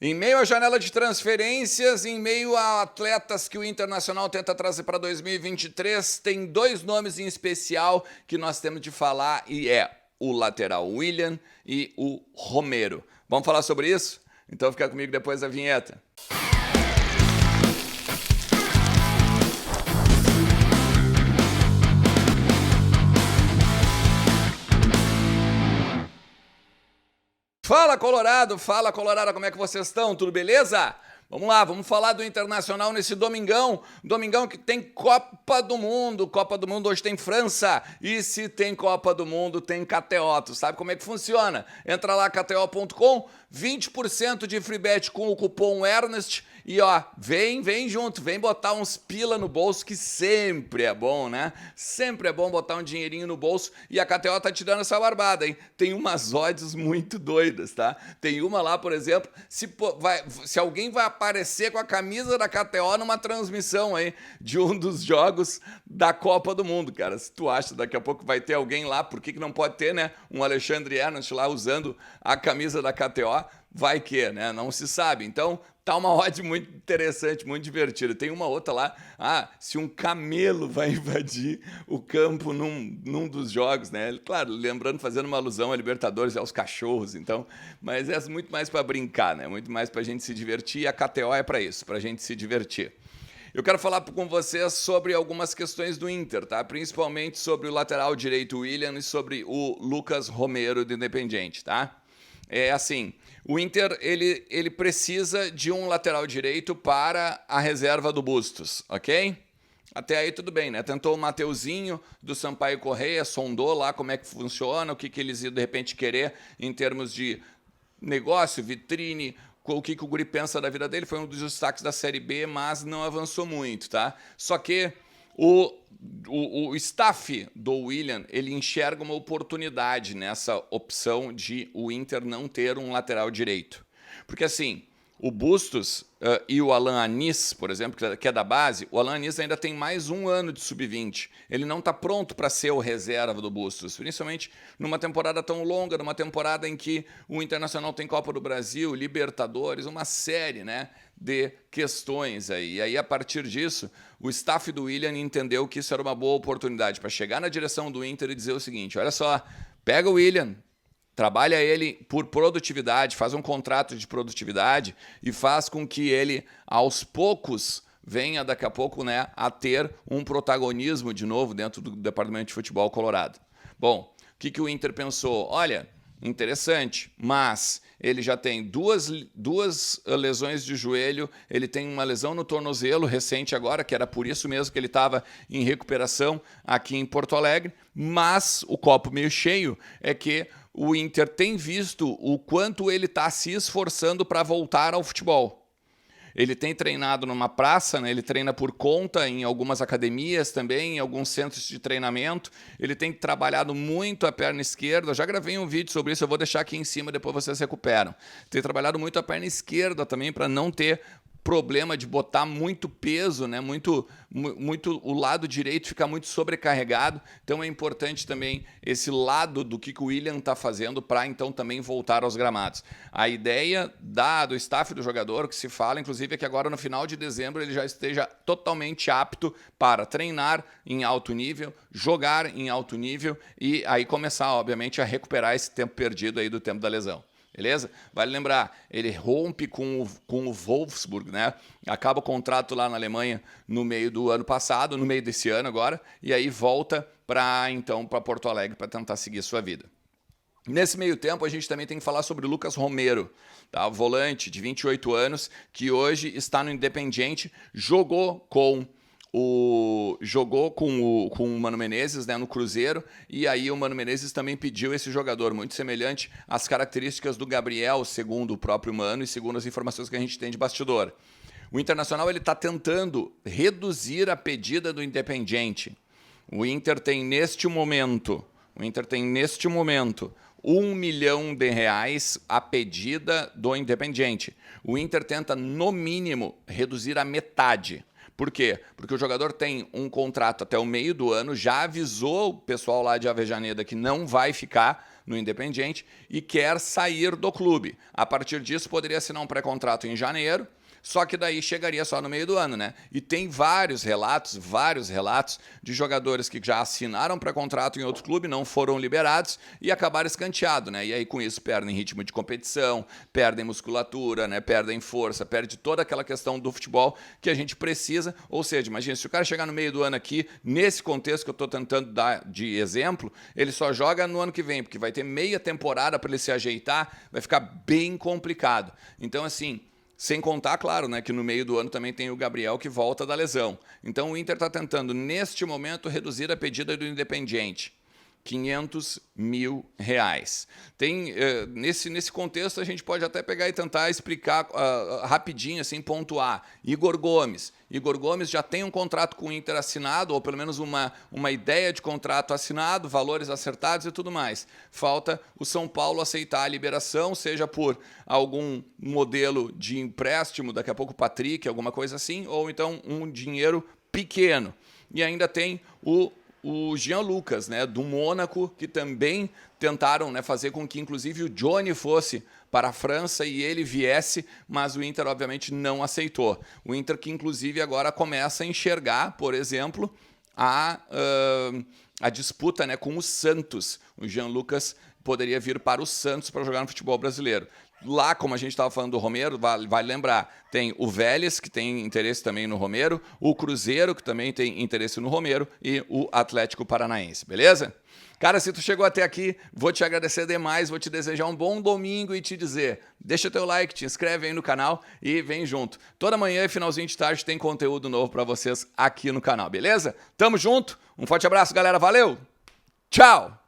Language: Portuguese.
Em meio à janela de transferências, em meio a atletas que o Internacional tenta trazer para 2023, tem dois nomes em especial que nós temos de falar e é o lateral Willian e o Romero. Vamos falar sobre isso? Então fica comigo depois da vinheta. Fala Colorado, como é que vocês estão? Tudo beleza? Vamos lá, vamos falar do Internacional nesse domingão que tem Copa do Mundo hoje tem França, e se tem Copa do Mundo tem KTO, tu sabe como é que funciona? Entra lá, kto.com, 20% de free bet com o cupom Ernest, e ó, vem junto, vem botar uns pila no bolso, que sempre é bom, né? Sempre é bom botar um dinheirinho no bolso, e a KTO tá te dando essa barbada, hein? Tem umas odds muito doidas, tá? Tem uma lá, por exemplo, se alguém vai aparecer com a camisa da KTO numa transmissão aí de um dos jogos da Copa do Mundo, cara. Se tu acha daqui a pouco vai ter alguém lá, por que não pode ter, né? Um Alexandre Ernest lá usando a camisa da KTO, vai que, né? Não se sabe. Então, tá uma odd muito interessante, muito divertida. Tem uma outra lá, se um camelo vai invadir o campo num dos jogos, né? Claro, lembrando, fazendo uma alusão a Libertadores e aos cachorros, então, mas é muito mais para brincar, né? Muito mais pra gente se divertir, e a KTO é para isso, pra gente se divertir. Eu quero falar com vocês sobre algumas questões do Inter, tá? Principalmente sobre o lateral direito Willian e sobre o Lucas Romero do Independiente, tá? É assim, o Inter ele precisa de um lateral direito para a reserva do Bustos, ok? Até aí tudo bem, né? Tentou o Mateuzinho do Sampaio Correia, sondou lá como é que funciona, o que eles iam de repente querer em termos de negócio, vitrine, o que o guri pensa da vida dele. Foi um dos destaques da Série B, mas não avançou muito, tá? Só que o staff do Willian, ele enxerga uma oportunidade nessa opção de o Inter não ter um lateral direito. Porque assim, o Bustos e o Alan Anis, por exemplo, que é da base, o Alan Anis ainda tem mais um ano de sub-20. Ele não está pronto para ser o reserva do Bustos, principalmente numa temporada tão longa, numa temporada em que o Internacional tem Copa do Brasil, Libertadores, uma série, né, de questões aí. E aí, a partir disso, o staff do Willian entendeu que isso era uma boa oportunidade para chegar na direção do Inter e dizer o seguinte: olha só, pega o Willian, trabalha ele por produtividade, faz um contrato de produtividade e faz com que ele, aos poucos, venha daqui a pouco, né, a ter um protagonismo de novo dentro do departamento de futebol colorado. Bom, o que o Inter pensou? Olha, interessante, mas ele já tem duas lesões de joelho, ele tem uma lesão no tornozelo recente agora, que era por isso mesmo que ele estava em recuperação aqui em Porto Alegre, mas o copo meio cheio é que o Inter tem visto o quanto ele está se esforçando para voltar ao futebol. Ele tem treinado numa praça, né? Ele treina por conta em algumas academias também, em alguns centros de treinamento. Ele tem trabalhado muito a perna esquerda. Eu já gravei um vídeo sobre isso, eu vou deixar aqui em cima, depois vocês recuperam. Tem trabalhado muito a perna esquerda também para não ter problema de botar muito peso, né? Muito o lado direito fica muito sobrecarregado. Então é importante também esse lado do que o Willian está fazendo para então também voltar aos gramados. A ideia do staff do jogador, que se fala inclusive, é que agora no final de dezembro ele já esteja totalmente apto para treinar em alto nível, jogar em alto nível e aí começar, obviamente, a recuperar esse tempo perdido aí do tempo da lesão. Beleza? Vale lembrar, ele rompe com o Wolfsburg, né? Acaba o contrato lá na Alemanha no meio do ano passado, no meio desse ano agora, e aí volta para Porto Alegre para tentar seguir sua vida. Nesse meio tempo, a gente também tem que falar sobre o Lucas Romero, tá? Volante de 28 anos, que hoje está no Independiente, jogou com o Mano Menezes, né, no Cruzeiro, e aí o Mano Menezes também pediu esse jogador, muito semelhante às características do Gabriel, segundo o próprio Mano e segundo as informações que a gente tem de bastidor. O Internacional está tentando reduzir a pedida do Independiente. O Inter tem neste momento R$1 milhão a pedida do Independiente. O Inter tenta, no mínimo, reduzir a metade. Por quê? Porque o jogador tem um contrato até o meio do ano, já avisou o pessoal lá de Avejaneda que não vai ficar no Independiente e quer sair do clube. A partir disso, poderia assinar um pré-contrato em janeiro, só que daí chegaria só no meio do ano, né? E tem vários relatos de jogadores que já assinaram pré-contrato em outro clube, não foram liberados e acabaram escanteados, né? E aí com isso perdem ritmo de competição, perdem musculatura, né? Perdem força, perde toda aquela questão do futebol que a gente precisa. Ou seja, imagina, se o cara chegar no meio do ano aqui, nesse contexto que eu estou tentando dar de exemplo, ele só joga no ano que vem, porque vai ter meia temporada para ele se ajeitar, vai ficar bem complicado. Então, assim, sem contar, claro, né, que no meio do ano também tem o Gabriel que volta da lesão. Então o Inter está tentando, neste momento, reduzir a pedida do Independiente. R$500 mil. Tem, nesse contexto, a gente pode até pegar e tentar explicar rapidinho, assim, pontuar. Igor Gomes já tem um contrato com o Inter assinado, ou pelo menos uma ideia de contrato assinado, valores acertados e tudo mais. Falta o São Paulo aceitar a liberação, seja por algum modelo de empréstimo, daqui a pouco o Patrick, alguma coisa assim, ou então um dinheiro pequeno. E ainda tem o Jean Lucas, né, do Mônaco, que também tentaram, né, fazer com que, inclusive, o Johnny fosse para a França e ele viesse, mas o Inter, obviamente, não aceitou. O Inter que, inclusive, agora começa a enxergar, por exemplo, a disputa, né, com o Santos. O Jean Lucas poderia vir para o Santos para jogar no futebol brasileiro. Lá, como a gente estava falando do Romero, vale lembrar, tem o Vélez, que tem interesse também no Romero, o Cruzeiro, que também tem interesse no Romero, e o Atlético Paranaense, beleza? Cara, se tu chegou até aqui, vou te agradecer demais, vou te desejar um bom domingo e te dizer, deixa teu like, te inscreve aí no canal e vem junto. Toda manhã e finalzinho de tarde tem conteúdo novo para vocês aqui no canal, beleza? Tamo junto, um forte abraço, galera, valeu, tchau!